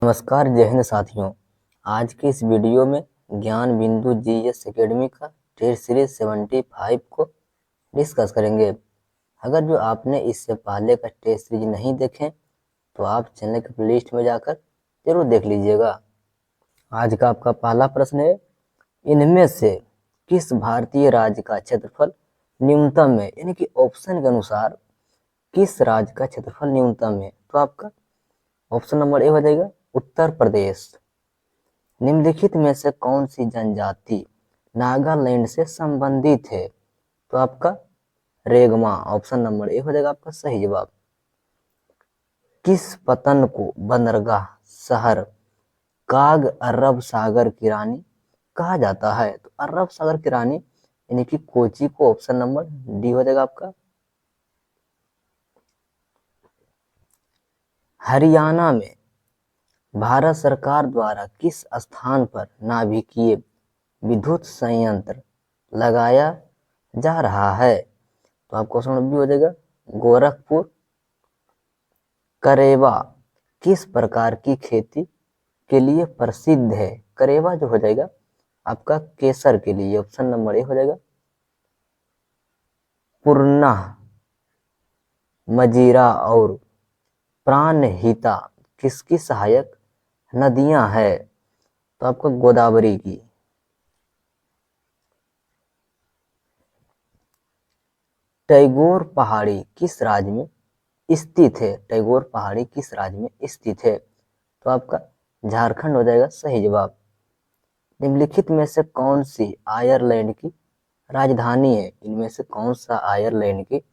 नमस्कार, जय हिंद साथियों। आज की इस वीडियो में ज्ञान बिंदु जीएस एकेडमी का टेस्ट सीरीज 75 को डिस्कस करेंगे। अगर जो आपने इससे पहले का टेस्ट सीरीज नहीं देखे तो आप चैनल के प्लेलिस्ट में जाकर जरूर देख लीजिएगा। आज का आपका पहला प्रश्न है, इनमें से किस भारतीय राज्य का क्षेत्रफल न्यूनतम है, यानी कि ऑप्शन के अनुसार किस राज्य का क्षेत्रफल न्यूनतम है। तो आपका ऑप्शन नंबर ए हो जाएगा उत्तर प्रदेश। निम्नलिखित में से कौन सी जनजाति नागालैंड से संबंधित है। तो आपका रेगमा, ऑप्शन नंबर ए हो जाएगा आपका सही जवाब। किस पतन को बंदरगाह शहर काग अरब सागर की रानी कहा जाता है। तो अरब सागर की रानी यानी कि कोची को ऑप्शन नंबर डी हो जाएगा आपका। हरियाणा में भारत सरकार द्वारा किस स्थान पर नाभिकीय विद्युत संयंत्र लगाया जा रहा है। तो आपको ऑप्शन नंबर बी हो जाएगा गोरखपुर। करेवा किस प्रकार की खेती के लिए प्रसिद्ध है। करेवा जो हो जाएगा आपका केसर के लिए, ऑप्शन नंबर ए हो जाएगा। पूर्णा, मजीरा और प्राणहिता किसकी सहायक नदियां हैं। तो आपको गोदावरी की। टैगोर पहाड़ी किस राज्य में स्थित है। टैगोर पहाड़ी किस राज्य में स्थित है। तो आपका झारखंड हो जाएगा सही जवाब। निम्नलिखित में से कौन सी आयरलैंड की राजधानी है। इनमें से कौन सा आयरलैंड की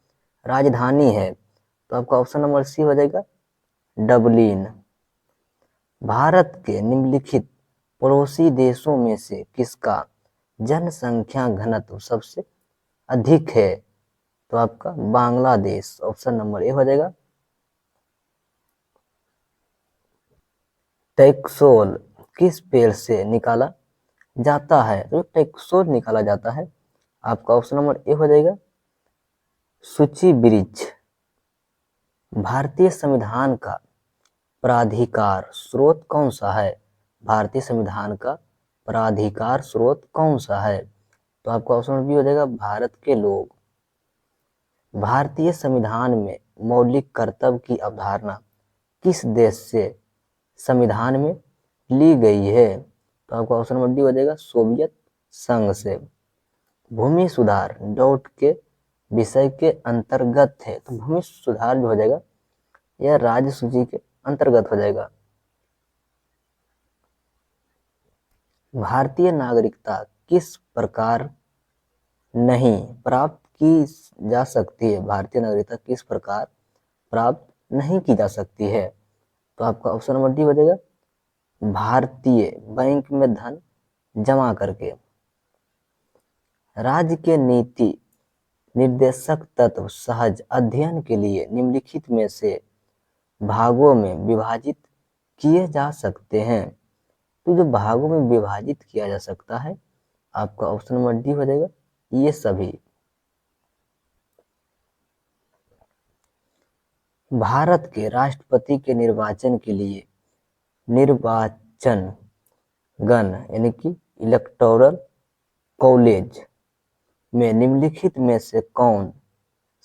राजधानी है। तो आपका ऑप्शन नंबर सी हो जाएगा डबलिन। भारत के निम्नलिखित पड़ोसी देशों में से किसका जनसंख्या घनत्व सबसे अधिक है। तो आपका बांग्लादेश, ऑप्शन नंबर ए हो जाएगा। टैक्सोल किस पेड़ से निकाला जाता है। तो टैक्सोल निकाला जाता है आपका ऑप्शन नंबर ए हो जाएगा सूची वृक्ष। भारतीय संविधान का प्राधिकार स्रोत कौन सा है। भारतीय संविधान का प्राधिकार स्रोत कौन सा है। तो आपका ऑप्शन नंबर बी हो जाएगा भारत के लोग। भारतीय संविधान में मौलिक कर्तव्य की अवधारणा किस देश से संविधान में ली गई है। तो आपका ऑप्शन नंबर डी हो जाएगा सोवियत संघ से। भूमि सुधार डॉट के विषय के अंतर्गत है। तो भूमि सुधार जो हो जाएगा यह राज्य सूची के अंतर्गत हो जाएगा। भारतीय नागरिकता किस प्रकार नहीं प्राप्त की जा सकती है। भारतीय नागरिकता किस प्रकार प्राप्त नहीं की जा सकती है। तो आपका ऑप्शन नंबर डी हो जाएगा भारतीय बैंक में धन जमा करके। राज्य के नीति निर्देशक तत्व सहज अध्ययन के लिए निम्नलिखित में से भागों में विभाजित किए जा सकते हैं। तो जो भागों में विभाजित किया जा सकता है आपका ऑप्शन नंबर डी हो जाएगा ये सभी। भारत के राष्ट्रपति के निर्वाचन के लिए निर्वाचन गण यानी कि इलेक्टोरल कॉलेज में निम्नलिखित में से कौन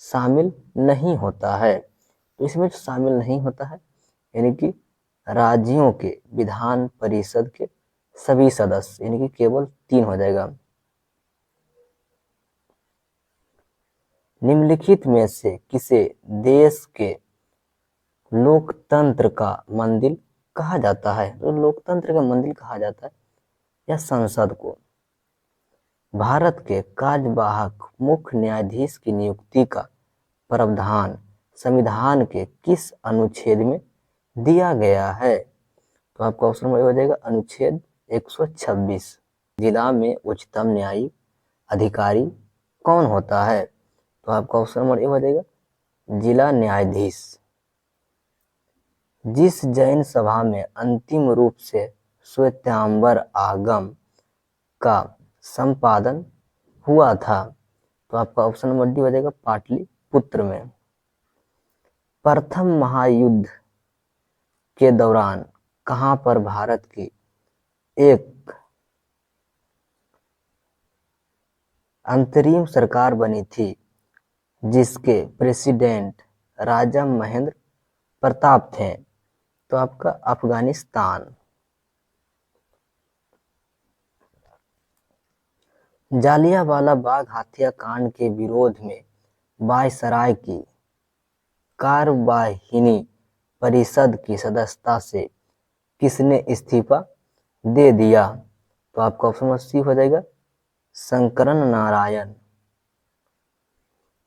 शामिल नहीं होता है। तो इसमें जो शामिल नहीं होता है यानी कि राज्यों के विधान परिषद के सभी सदस्य यानी कि केवल 3 हो जाएगा। निम्नलिखित में से किसे देश के लोकतंत्र का मंदिर कहा जाता है। तो लोकतंत्र का मंदिर कहा जाता है या संसद को। भारत के कार्यवाहक मुख्य न्यायाधीश की नियुक्ति का प्रावधान संविधान के किस अनुच्छेद में दिया गया है। तो आपका ऑप्शन नंबर हो जाएगा अनुच्छेद 126। जिला में उच्चतम न्यायिक अधिकारी कौन होता है। तो आपका ऑप्शन नंबर ए हो जाएगा जिला न्यायाधीश। जिस जैन सभा में अंतिम रूप से श्वेतांबर आगम का संपादन हुआ था। तो आपका ऑप्शन नंबर डी हो जाएगा पाटलिपुत्र में। प्रथम महायुद्ध के दौरान कहां पर भारत की एक अंतरिम सरकार बनी थी जिसके प्रेसिडेंट राजा महेंद्र प्रताप थे? तो आपका अफगानिस्तान। जालियांवाला बाग हत्याकांड के विरोध में वायसराय की कार्यवाहिनी परिषद की सदस्यता से किसने इस्तीफा दे दिया? तो आपका ऑप्शन सी हो जाएगा शंकरन नारायण।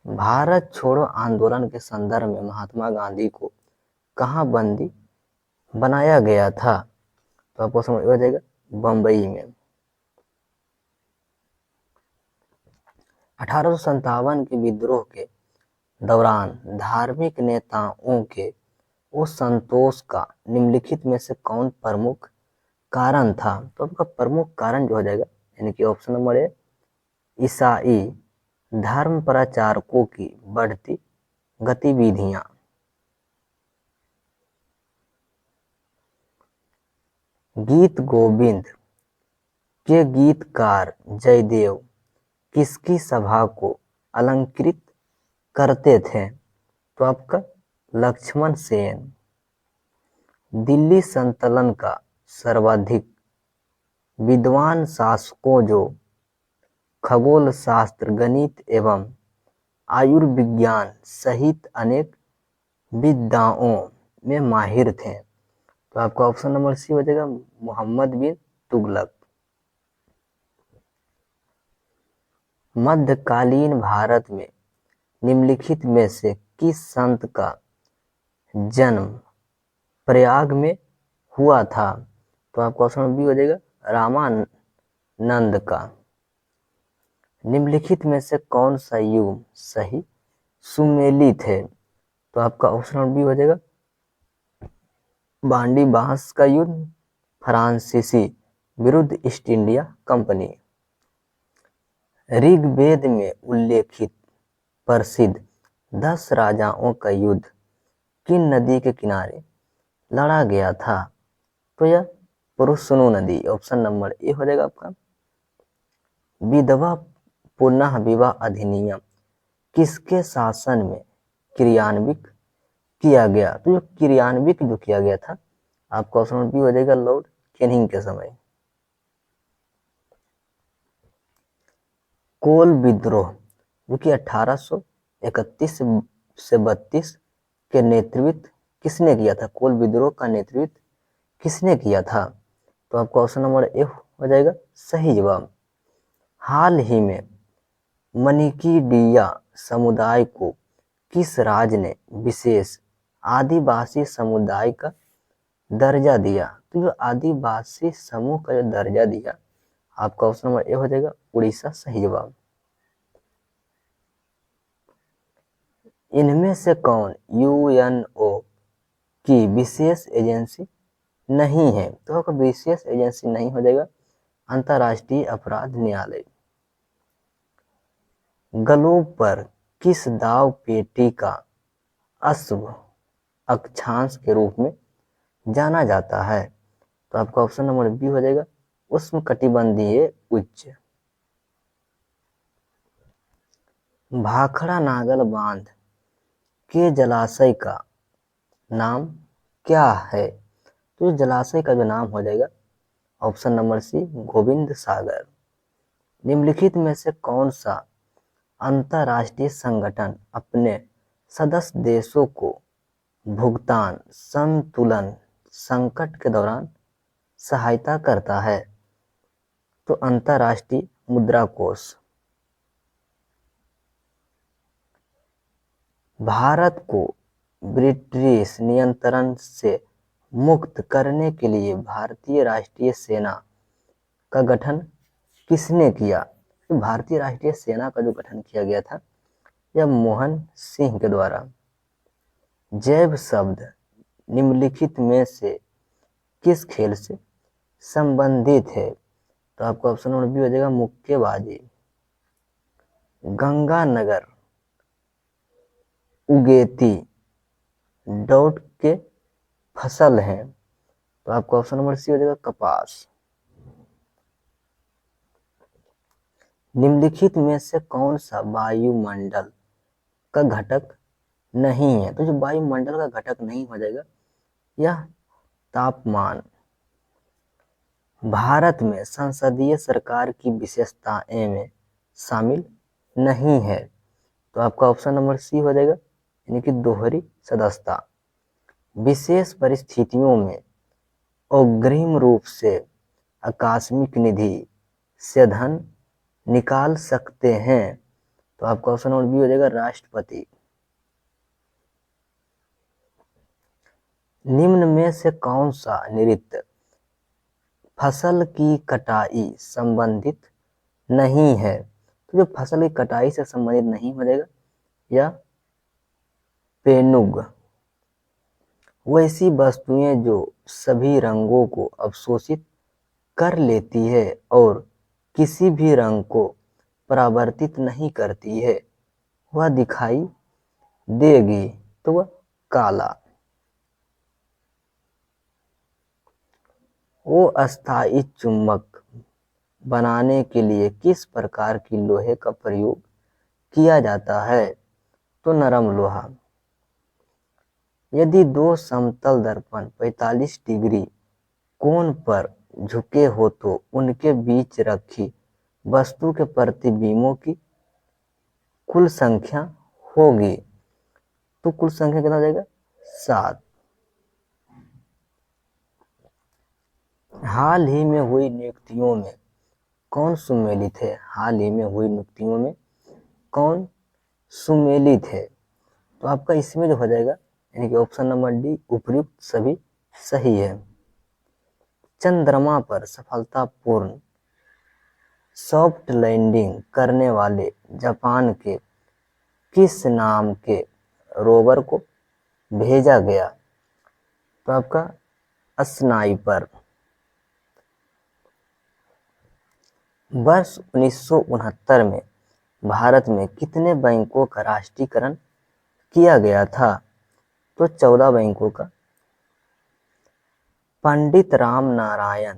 भारत छोड़ो आंदोलन के संदर्भ में महात्मा गांधी को कहाँ बंदी बनाया गया था? तो आपको समझ हो जाएगा बंबई में। 1857 के विद्रोह के दौरान धार्मिक नेताओं के असंतोष का निम्नलिखित में से कौन प्रमुख कारण था? तो आपका प्रमुख कारण जो हो जाएगा यानी कि ऑप्शन नंबर ए ईसाई धर्म प्रचारकों की बढ़ती गतिविधियां। गीत गोविंद के गीतकार जयदेव किसकी सभा को अलंकृत करते थे? तो आपका लक्ष्मण सेन। दिल्ली संतलन का सर्वाधिक विद्वान शासकों जो खगोल शास्त्र, गणित एवं आयुर्विज्ञान सहित अनेक विद्याओं में माहिर थे? तो आपका ऑप्शन नंबर सी हो जाएगा मोहम्मद बिन तुगलक। मध्यकालीन भारत में निम्नलिखित में से किस संत का जन्म प्रयाग में हुआ था? तो आपका ऑप्शन बी हो जाएगा रामानंद का। निम्नलिखित में से कौन सा युग सही सुमेलित है? तो आपका ऑप्शन बी हो जाएगा बांडी बांस का युद्ध, फ्रांसीसी विरुद्ध ईस्ट इंडिया कंपनी। ऋग्वेद में उल्लेखित प्रसिद्ध 10 राजाओं का युद्ध किन नदी के किनारे लड़ा गया था? तो यह पुरुषनु नदी। ऑप्शन नंबर ए हो जाएगा आपका। विधवा पुनः विवाह अधिनियम किसके शासन में क्रियान्वित किया गया? तो जो क्रियान्वित जो किया गया था आपका ऑप्शन बी हो जाएगा लॉर्ड कैनिंग के समय। कोल विद्रोह जो कि 1831 से 32 के नेतृत्व किसने किया था? कोल विद्रोह का नेतृत्व किसने किया था? तो आपका ऑप्शन नंबर ए हो जाएगा सही जवाब। हाल ही में मनिकीडिया समुदाय को किस राज्य ने विशेष आदिवासी समुदाय का दर्जा दिया? तो जो आदिवासी समूह का जो दर्जा दिया आपका ऑप्शन नंबर ए हो जाएगा उड़ीसा सही जवाब। इनमें से कौन यूएनओ की विशेष एजेंसी नहीं है? तो आपका विशेष एजेंसी नहीं हो जाएगा अंतर्राष्ट्रीय अपराध न्यायालय। ग्लोब पर किस दाव पेटी का अश्व अक्षांश के रूप में जाना जाता है? तो आपका ऑप्शन नंबर बी हो जाएगा उष्णकटिबंधीय उच्च। भाखड़ा नागल बांध के जलाशय का नाम क्या है? तो जलाशय का जो नाम हो जाएगा ऑप्शन नंबर सी गोविंद सागर। निम्नलिखित में से कौन सा अंतर्राष्ट्रीय संगठन अपने सदस्य देशों को भुगतान संतुलन संकट के दौरान सहायता करता है? तो अंतर्राष्ट्रीय मुद्रा कोष। भारत को ब्रिटिश नियंत्रण से मुक्त करने के लिए भारतीय राष्ट्रीय सेना का गठन किसने किया? तो भारतीय राष्ट्रीय सेना का जो गठन किया गया था यह मोहन सिंह के द्वारा। जैव शब्द निम्नलिखित में से किस खेल से संबंधित है? तो आपका ऑप्शन नंबर बी हो जाएगा मुक्केबाजी। गंगानगर उगेती दौड़ के फसल हैं तो आपका ऑप्शन नंबर सी हो जाएगा कपास। निम्नलिखित में से कौन सा वायुमंडल का घटक नहीं है? तो जो वायुमंडल का घटक नहीं हो जाएगा यह तापमान। भारत में संसदीय सरकार की विशेषताएं में शामिल नहीं है। तो आपका ऑप्शन नंबर सी हो जाएगा, यानी कि दोहरी सदस्यता। विशेष परिस्थितियों में अग्रिम रूप से आकस्मिक निधि से धन निकाल सकते हैं। तो आपका ऑप्शन नंबर बी हो जाएगा राष्ट्रपति। निम्न में से कौन सा नृत्य फसल की कटाई संबंधित नहीं है? तो जो फसल की कटाई से संबंधित नहीं हो जाएगा या पेनुग। वैसी वस्तुएं जो सभी रंगों को अवशोषित कर लेती है और किसी भी रंग को परावर्तित नहीं करती है वह दिखाई देगी, तो वह काला। वो अस्थायी चुंबक बनाने के लिए किस प्रकार की लोहे का प्रयोग किया जाता है? तो नरम लोहा। यदि दो समतल दर्पण 45 डिग्री कोण पर झुके हो तो उनके बीच रखी वस्तु के प्रतिबिंबों की कुल संख्या होगी। तो कुल संख्या कितना हो जाएगा? 7। हाल ही में हुई नियुक्तियों में कौन सुमेलित है? हाल ही में हुई नियुक्तियों में कौन सुमेलित है? तो आपका इसमें जो हो जाएगा, यानी कि ऑप्शन नंबर डी उपयुक्त सभी सही है। चंद्रमा पर सफलतापूर्ण सॉफ्ट लैंडिंग करने वाले जापान के किस नाम के रोवर को भेजा गया? तो आपका स्नाइपर। वर्ष 1969 में भारत में कितने बैंकों का राष्ट्रीयकरण किया गया था? तो 14 बैंकों का। पंडित राम नारायण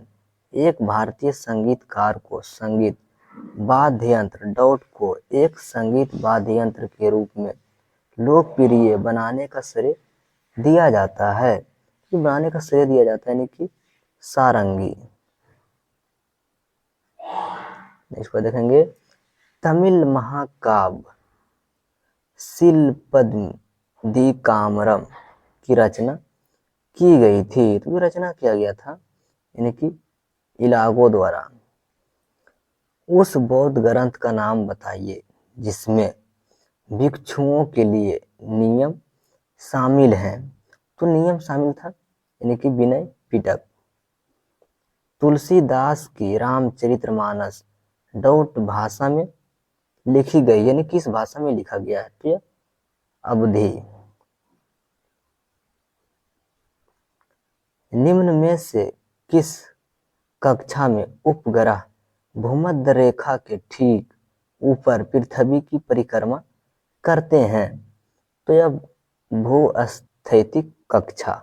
एक भारतीय संगीतकार को संगीत वाद्य यंत्र डाउट को एक संगीत वाद्य यंत्र के रूप में लोकप्रिय बनाने का श्रेय दिया जाता है। बनाने का श्रेय दिया जाता है, यानी कि सारंगी। नेक्स्ट पर देखेंगे, तमिल महाकाव्य शिल्पदिकाम्बरम की रचना की गई थी। तो रचना किया गया था यानी कि इलागो द्वारा। उस बौद्ध ग्रंथ का नाम बताइए जिसमें भिक्षुओं के लिए नियम शामिल हैं। तो नियम शामिल था यानी कि विनय पिटक। तुलसीदास की रामचरितमानस डाउट भाषा में लिखी गई, यानी किस भाषा में लिखा गया है? तो अवधी। निम्न में से किस कक्षा में उपग्रह भूमध्य रेखा के ठीक ऊपर पृथ्वी की परिक्रमा करते हैं? तो यह भूस्थैतिक कक्षा।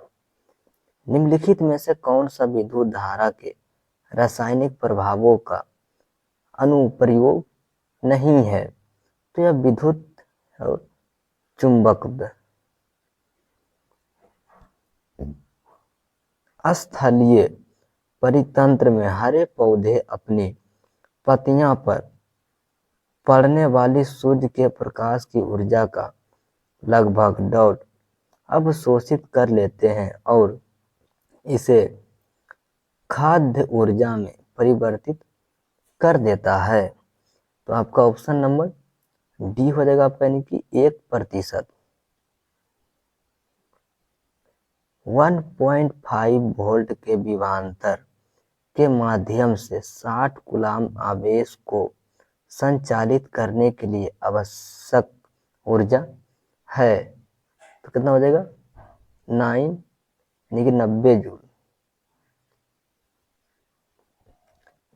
निम्नलिखित में से कौन सा विद्युत धारा के रासायनिक प्रभावों का अनुप्रयोग नहीं है? तो यह विद्युत और चुंबक। स्थलीय परितंत्र में हरे पौधे अपनी पत्तियों पर पड़ने वाली सूर्य के प्रकाश की ऊर्जा का लगभग डॉट अवशोषित कर लेते हैं और इसे खाद्य ऊर्जा में परिवर्तित कर देता है। तो आपका ऑप्शन नंबर डी हो जाएगा आपका, यानी कि 1%। 1.5 वोल्ट के विभवांतर के माध्यम से 60 कूलाम आवेश को संचालित करने के लिए आवश्यक ऊर्जा है। तो कितना हो जाएगा? 9 यानी कि 90 जूल।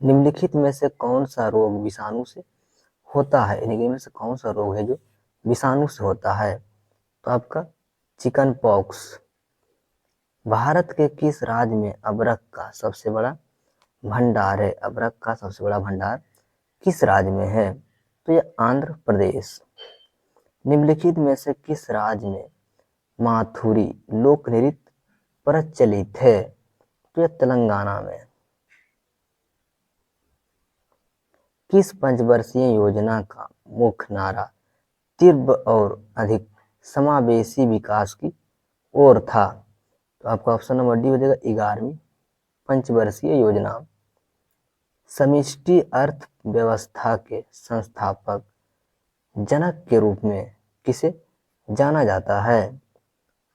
निम्नलिखित में से कौन सा रोग विषाणु से होता है? यानी कि इनमें से कौन सा रोग है जो विषाणु से होता है? तो आपका चिकन पॉक्स। भारत के किस राज्य में अबरक का सबसे बड़ा भंडार है? अबरक का सबसे बड़ा भंडार किस राज्य में है? तो यह आंध्र प्रदेश। निम्नलिखित में से किस राज्य में माथुरी लोक नृत्य प्रचलित है? तो यह तेलंगाना में। किस पंचवर्षीय योजना का मुख्य नारा तीव्र और अधिक समावेशी विकास की ओर था? तो आपका ऑप्शन नंबर डी हो जाएगा 11वीं पंचवर्षीय योजना। समष्टि अर्थव्यवस्था के संस्थापक जनक के रूप में किसे जाना जाता है?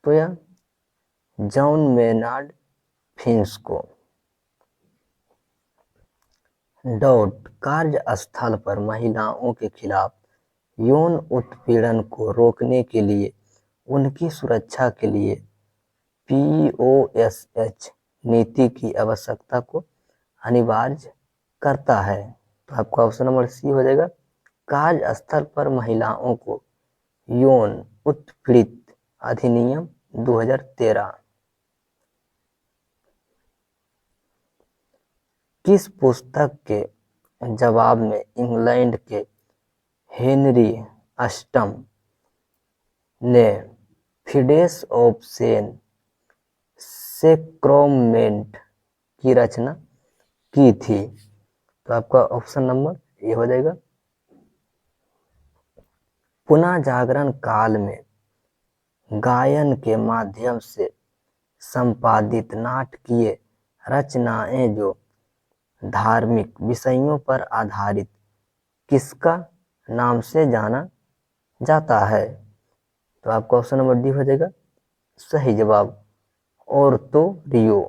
तो यह जॉन मेनार्ड फिंच को। कार्यस्थल पर महिलाओं के खिलाफ यौन उत्पीड़न को रोकने के लिए उनकी सुरक्षा के लिए POSH नीति की आवश्यकता को अनिवार्य करता है। तो आपका ऑप्शन नंबर सी हो जाएगा कार्यस्थल पर महिलाओं को यौन उत्पीड़ित अधिनियम 2013। किस पुस्तक के जवाब में इंग्लैंड के हेनरी अष्टम ने फिडेस ऑफ सेन सेक्रोमेंट की रचना की थी? तो आपका ऑप्शन नंबर ए हो जाएगा पुनः जागरण काल में गायन के माध्यम से संपादित नाटकीय रचनाएं जो धार्मिक विषयों पर आधारित किसका नाम से जाना जाता है? तो आपका ऑप्शन नंबर डी हो जाएगा सही जवाब ओर्तोरियो।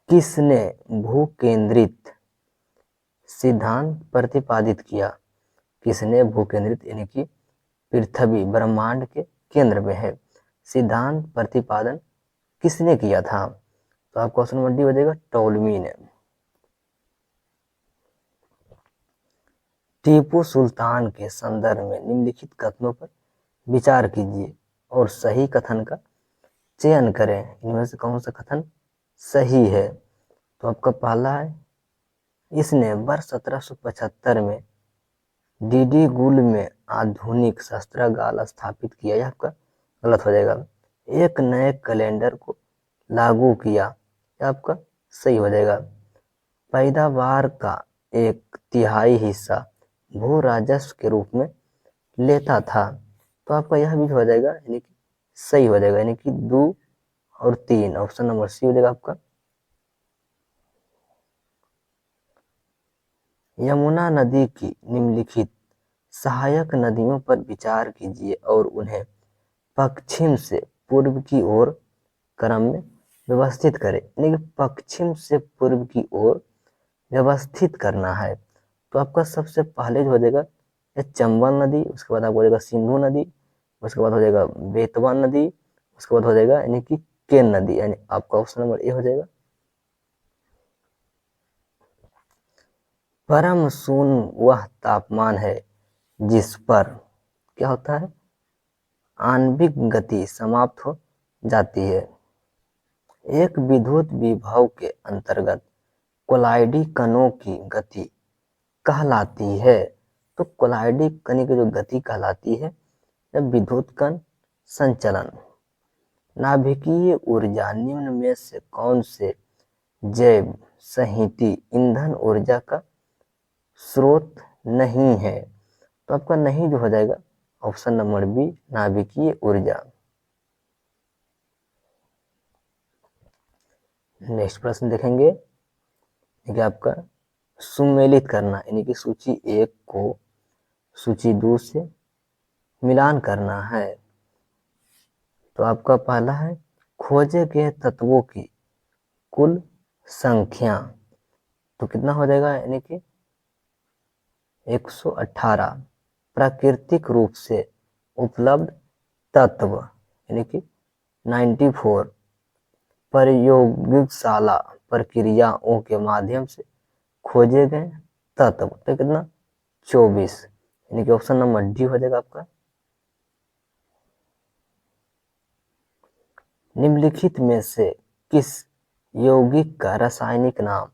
किसने भूकेंद्रित सिद्धांत प्रतिपादित किया? किसने भूकेंद्रित यानी कि पृथ्वी ब्रह्मांड के केंद्र में है सिद्धांत प्रतिपादन किसने किया था? तो आपका क्वेश्चन नंबर डी हो जाएगा टॉलमी ने। टीपू सुल्तान के संदर्भ में निम्नलिखित कथनों पर विचार कीजिए और सही कथन का चयन करें। इनमें से कौन सा कथन सही है? तो आपका पहला है इसने वर्ष 1775 में डिडीगुल में आधुनिक शस्त्रागार स्थापित किया। यह आपका गलत हो जाएगा। एक नए कैलेंडर को लागू किया। यह आपका सही हो जाएगा। पैदावार का 1/3 हिस्सा भू राजस्व के रूप में लेता था। तो आपका यह भी हो जाएगा यानी कि सही हो जाएगा यानी कि 2 और 3 ऑप्शन नंबर सी हो जाएगा आपका। यमुना नदी की निम्नलिखित सहायक नदियों पर विचार कीजिए और उन्हें पश्चिम से पूर्व की ओर क्रम में व्यवस्थित करें। यानी कि पश्चिम से पूर्व की ओर व्यवस्थित करना है। तो आपका सबसे पहले जो हो जाएगा चंबल नदी, उसके बाद आपको हो जाएगा सिंधु नदी, उसके बाद हो जाएगा बेतवा नदी, उसके बाद हो जाएगा यानी कि केन नदी। यानी आपका ऑप्शन नंबर ए हो जाएगा। परम शून्य वह तापमान है जिस पर क्या होता है आणविक गति समाप्त हो जाती है। एक विद्युत विभव के अंतर्गत कोलाइडी कणों की गति कहलाती है। तो कोलाइडी कण की जो गति कहलाती है जब विद्युत कण संचलन। नाभिकीय ऊर्जा निम्न में से कौन से जैव संहति ईंधन ऊर्जा का स्रोत नहीं है? तो आपका नहीं जो हो जाएगा ऑप्शन नंबर बी नाभिकीय ऊर्जा। नेक्स्ट प्रश्न देखेंगे कि आपका सुमेलित करना यानी कि सूची 1 को सूची 2 से मिलान करना है। तो आपका पहला है खोजे गए तत्वों की कुल संख्या। तो कितना हो जाएगा यानी कि 118। प्राकृतिक रूप से उपलब्ध तत्व यानी कि 94। प्रयोगशाला प्रक्रियाओं के माध्यम से खोजे गए तत्व तो कितना 24 यानी कि ऑप्शन नंबर डी हो जाएगा आपका। निम्नलिखित में से किस यौगिक का रासायनिक नाम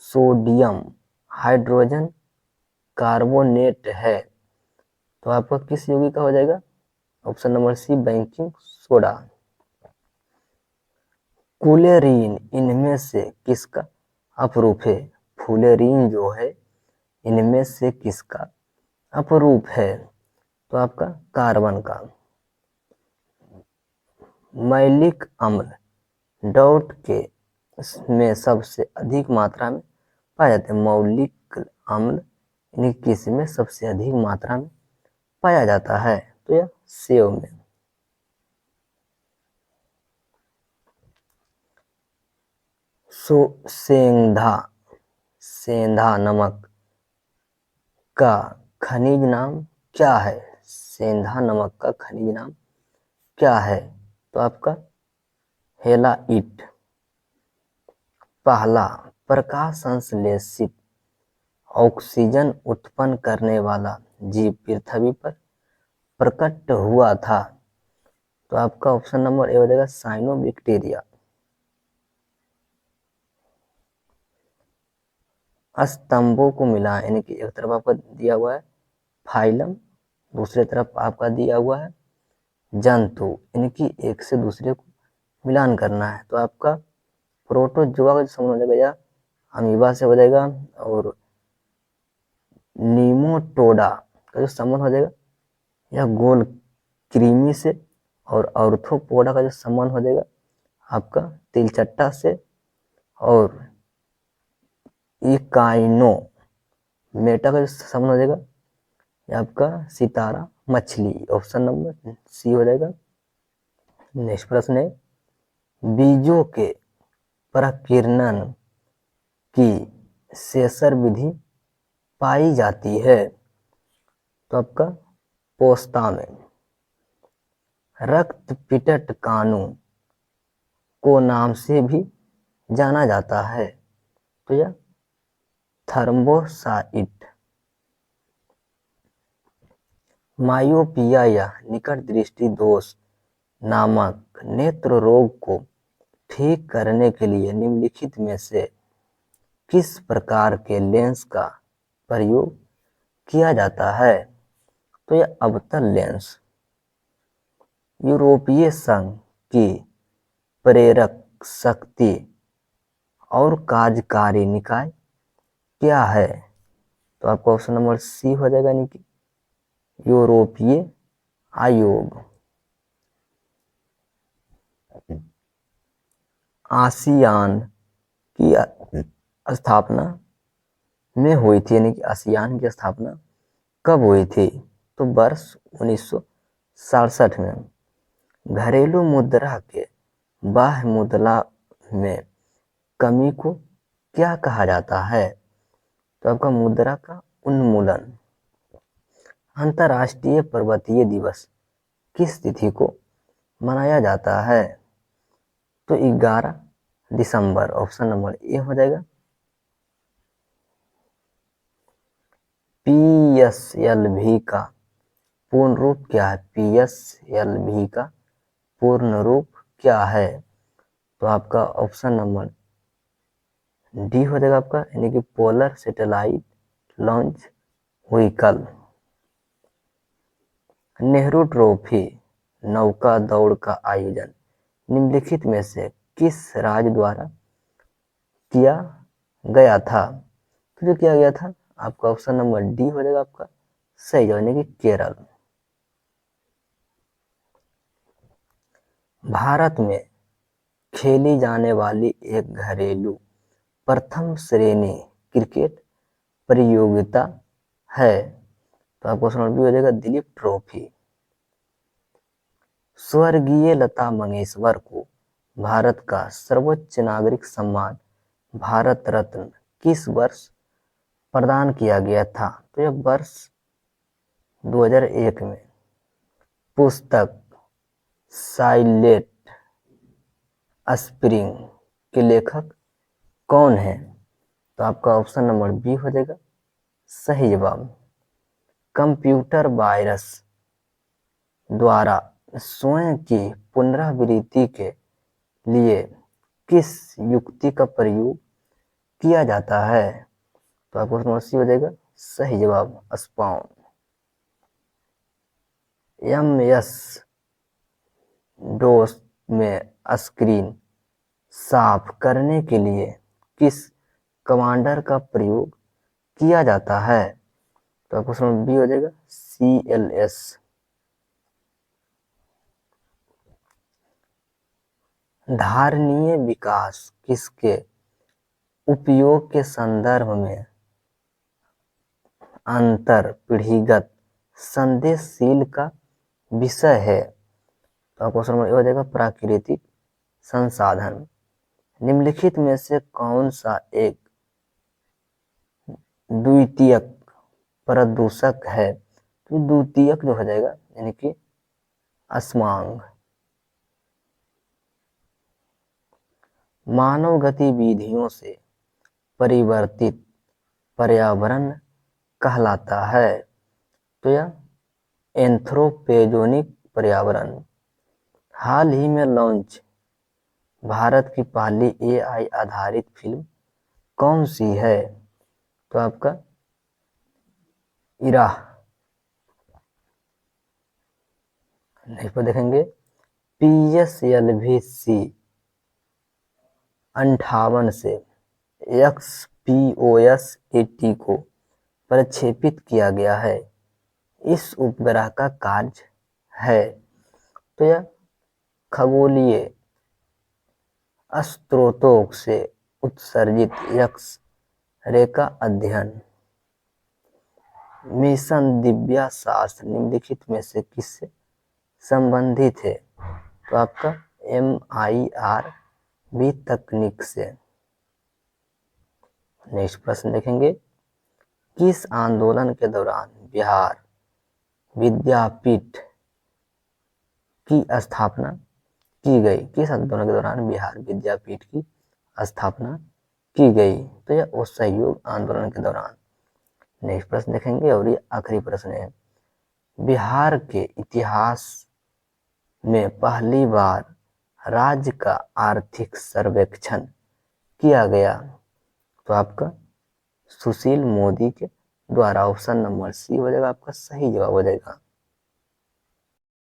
सोडियम हाइड्रोजन कार्बोनेट है? तो आपका किस यौगिक का हो जाएगा? Option number C baking soda. Fullerene इनमें से किसका अपरूप है? फुलेरीन जो है इनमें से किसका अपरूप है? तो आपका कार्बन का। मैलिक अम्ल डॉट के में सबसे अधिक मात्रा में पाया जाता है। मौलिक अम्ल यानी किस में सबसे अधिक मात्रा में पाया जाता है? तो यह सेव में। सेंधा नमक का खनिज नाम क्या है? सेंधा नमक का खनिज नाम क्या है? तो आपका हेलाइट। पहला प्रकाश संश्लेषित ऑक्सीजन उत्पन्न करने वाला जीव पृथ्वी पर प्रकट हुआ था। तो आपका ऑप्शन नंबर ए हो जाएगा साइनोबैक्टीरिया। स्तंभों को मिला यानी कि एक तरफ आपका दिया हुआ है फाइलम, दूसरी तरफ आपका दिया हुआ है जंतु, यानी कि एक से दूसरे को मिलान करना है। तो आपका प्रोटोजोआ का जो संबंध हो जाएगा या अमीबा से हो जाएगा, और नीमोटोडा का जो संबंध हो जाएगा या गोल कृमि से, और ऑर्थोपोडा का जो संबंध हो जाएगा आपका तिलचट्टा से, और इकाइनो मेटा का जो संबंध हो जाएगा ये आपका सितारा मछली। ऑप्शन नंबर सी हो जाएगा। नेक्स्ट प्रश्न है बीजों के प्रकीर्णन की सेसर विधि पाई जाती है? तो आपका पोस्ता में। रक्तपिटट कानू को नाम से भी जाना जाता है? तो यह थर्मोसाइट। मायोपिया या निकट दृष्टि दोष नामक नेत्र रोग को ठीक करने के लिए निम्नलिखित में से किस प्रकार के लेंस का प्रयोग किया जाता है? तो यह अवतल लेंस। यूरोपीय संघ की प्रेरक शक्ति और कार्यकारी निकाय क्या है? तो आपका ऑप्शन नंबर सी हो जाएगा, यानी कि यूरोपीय आयोग। आसियान की स्थापना में हुई थी, यानी कि आसियान की स्थापना कब हुई थी? तो वर्ष 1967 में। घरेलू मुद्रा के बाह्य मुद्रा में कमी को क्या कहा जाता है? तो आपका मुद्रा का उन्मूलन। अंतर्राष्ट्रीय पर्वतीय दिवस किस तिथि को मनाया जाता है? तो 11 दिसंबर। ऑप्शन नंबर ए हो जाएगा। पीएसएलवी का पूर्ण रूप क्या है? पीएसएलवी का पूर्ण रूप क्या है? तो आपका ऑप्शन नंबर डी हो जाएगा आपका, यानी कि polar satellite launch vehicle. Nehru trophy नौका दौड़ का आयोजन निम्नलिखित में से किस राज्य द्वारा किया गया था? तो जो किया गया था आपका ऑप्शन नंबर डी हो जाएगा आपका सही, यानी कि केरल। भारत में खेली जाने वाली एक घरेलू प्रथम श्रेणी क्रिकेट प्रतियोगिता है? तो आपको ऑप्शन नंबर बी हो जाएगा दिलीप ट्रॉफी। स्वर्गीय लता मंगेशकर को भारत का सर्वोच्च नागरिक सम्मान भारत रत्न किस वर्ष प्रदान किया गया था? तो यह वर्ष 2001 में। पुस्तक साइलेंट स्प्रिंग के लेखक कौन है? तो आपका ऑप्शन नंबर बी हो जाएगा सही जवाब। कंप्यूटर वायरस द्वारा स्वयं की पुनरावृत्ति के लिए किस युक्ति का प्रयोग किया जाता है? तो आपको क्वेश्चन नंबर सी हो जाएगा सही जवाब, स्पाउन। MS डोस में स्क्रीन साफ करने के लिए किस कमांडर का प्रयोग किया जाता है? तो आपको क्वेश्चन नंबर बी हो जाएगा CLS। धारणीय विकास किसके उपयोग के संदर्भ में अंतर पीढ़ीगत संदेशशील का विषय है? तो आपको क्वेश्चन नंबर ए हो जाएगा प्राकृतिक संसाधन। निम्नलिखित में से कौन सा एक द्वितीयक प्रदूषक है? तो द्वितीयक जो हो जाएगा यानी कि अस्मांग। मानव गतिविधियों से परिवर्तित पर्यावरण कहलाता है। तो यह एंथ्रोपोजेनिक पर्यावरण। हाल ही में लॉन्च भारत की पहली AI आधारित फिल्म कौन सी है? तो आपका इरा। नहीं पर देखेंगे PSLV-C 58 से XPOS-80 को प्रक्षेपित किया गया है। इस उपग्रह का कार्य है। तो यह खगोलीय स्रोतों से उत्सर्जित एक्स रे का अध्ययन। मिशन दिव्या शास्त्र निम्नलिखित में से किससे संबंधित है? तो आपका MIRV तकनीक से। नेक्स्ट प्रश्न देखेंगे, किस आंदोलन के दौरान बिहार विद्यापीठ की स्थापना की गई? किस आंदोलन के दौरान बिहार विद्यापीठ की स्थापना की गई? तो यह असहयोग आंदोलन के दौरान। नेक्स्ट प्रश्न देखेंगे और ये आखिरी प्रश्न है, बिहार के इतिहास में पहली बार राज्य का आर्थिक सर्वेक्षण किया गया? तो आपका सुशील मोदी के द्वारा। ऑप्शन नंबर सी हो जाएगा आपका सही जवाब हो जाएगा।